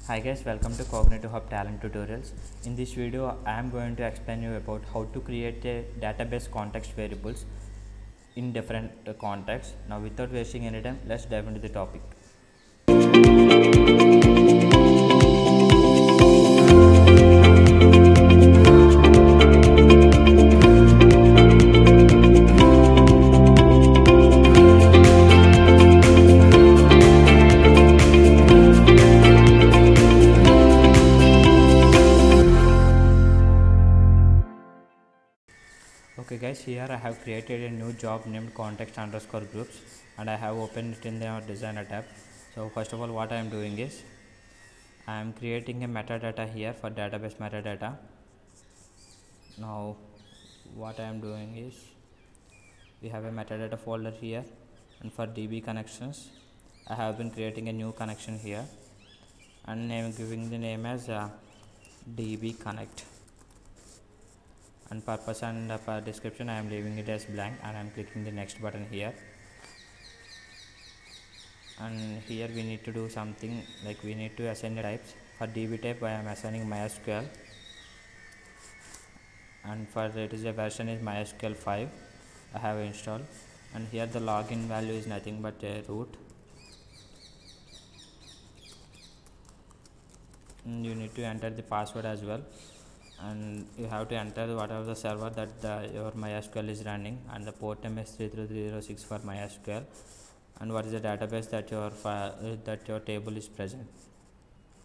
Hi guys, welcome to Cognitive Hub Talent Tutorials. In this video, I am going to explain you about how to create a database context variables in different contexts. Now without wasting any time, let's dive into the topic. Okay guys, here I have created a new job named context underscore groups and I have opened it in the designer tab. So first of all, what I am doing is I am creating a metadata here for database metadata. Now what I am doing is we have a metadata folder here, and for DB connections I have been creating a new connection here and I am giving the name as DB connect, and purpose and description I am leaving it as blank, and I am clicking the next button here. And here we need to do something like we need to assign the types. For DB type I am assigning MySQL, and for it is a version is MySQL 5 I have installed, and here the login value is nothing but a root, and you need to enter the password as well, and you have to enter whatever the server that your MySQL is running, and the port name is 33306 for MySQL, and what is the database that your table is present.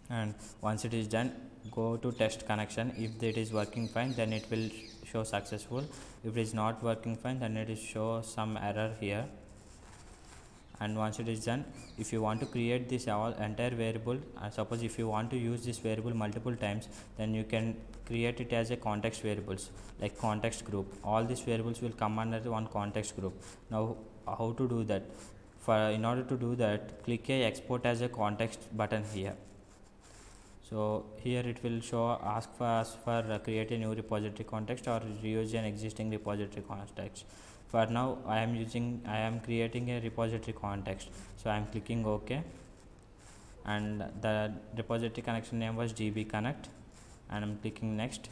And once it is done, go to test connection. If it is working fine, then it will show successful. If it is not working fine, then it will show some error here. And once it is done, if you want to create this entire variable, suppose if you want to use this variable multiple times, then you can create it as a context variables like context group. All these variables will come under one context group. Now how to do that? In order to do that, click a export as a context button here. So here it will show ask for us for create a new repository context or reuse an existing repository context. For now I am creating a repository context, so I am clicking OK, and the repository connection name was DB connect, and I am clicking next.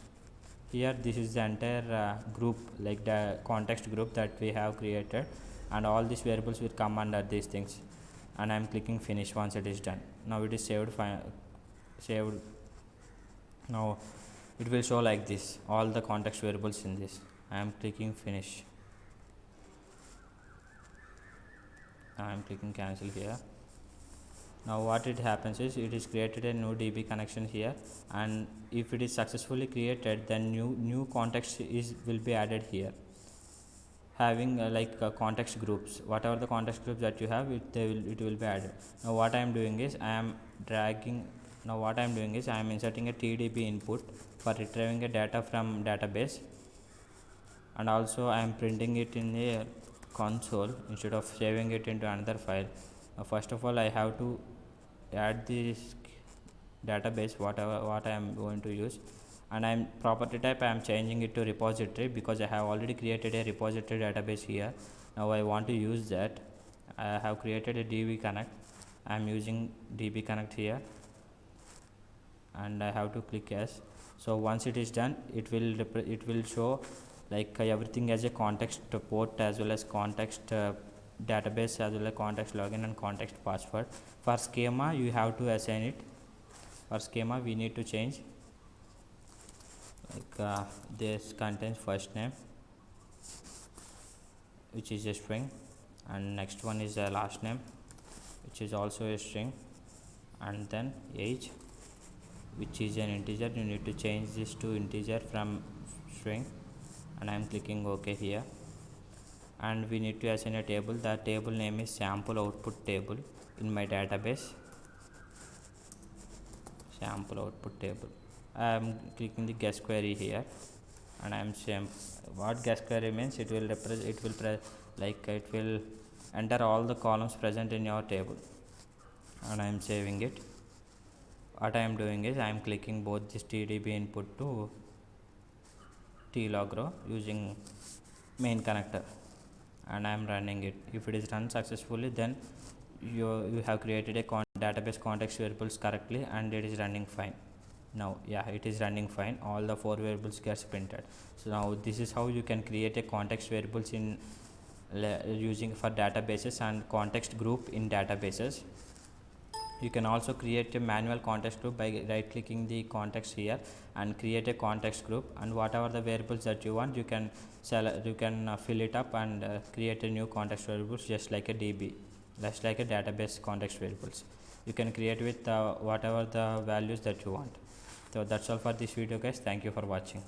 Here this is the entire group, like the context group that we have created, and all these variables will come under these things, and I am clicking finish. Once it is done, now it is saved. Now it will show like this, all the context variables in this. I am clicking finish. I am clicking cancel here. Now what it happens is it is created a new DB connection here, and if it is successfully created, then new context will be added here, having context groups. Whatever the context groups that you have, it will be added. Now what I am doing is I am inserting a TDB input for retrieving a data from database, and also I am printing it in a console instead of saving it into another file. First of all, I have to add this database what I am going to use, and I am property type I am changing it to repository because I have already created a repository database here. Now I want to use that. I have created a DB connect. I am using DB connect here, and I have to click yes. So once it is done, it will show everything as a context port as well as context database as well as context login and context password. For schema you have to assign it. For schema we need to change this contains first name, which is a string, and next one is a last name, which is also a string, and then age, which is an integer. You need to change this to integer from string, and I am clicking OK here. And we need to assign a table. The table name is sample output table in my database. Sample output table. I am clicking the guest query here, and I am saying what guest query means. It will enter all the columns present in your table, and I am saving it. What I am doing is I am clicking both this TDB input to tlogro using main connector, and I am running it. If it is run successfully, then you have created a database context variables correctly, and it is running fine. Now yeah, it is running fine, all the 4 variables gets printed. So now this is how you can create a context variables in using for databases and context group in databases. You can also create a manual context group by right clicking the context here and create a context group, and whatever the variables that you want, you can fill it up and create a new context variables, just like a DB, just like a database context variables. You can create with whatever the values that you want. So that's all for this video, guys. Thank you for watching.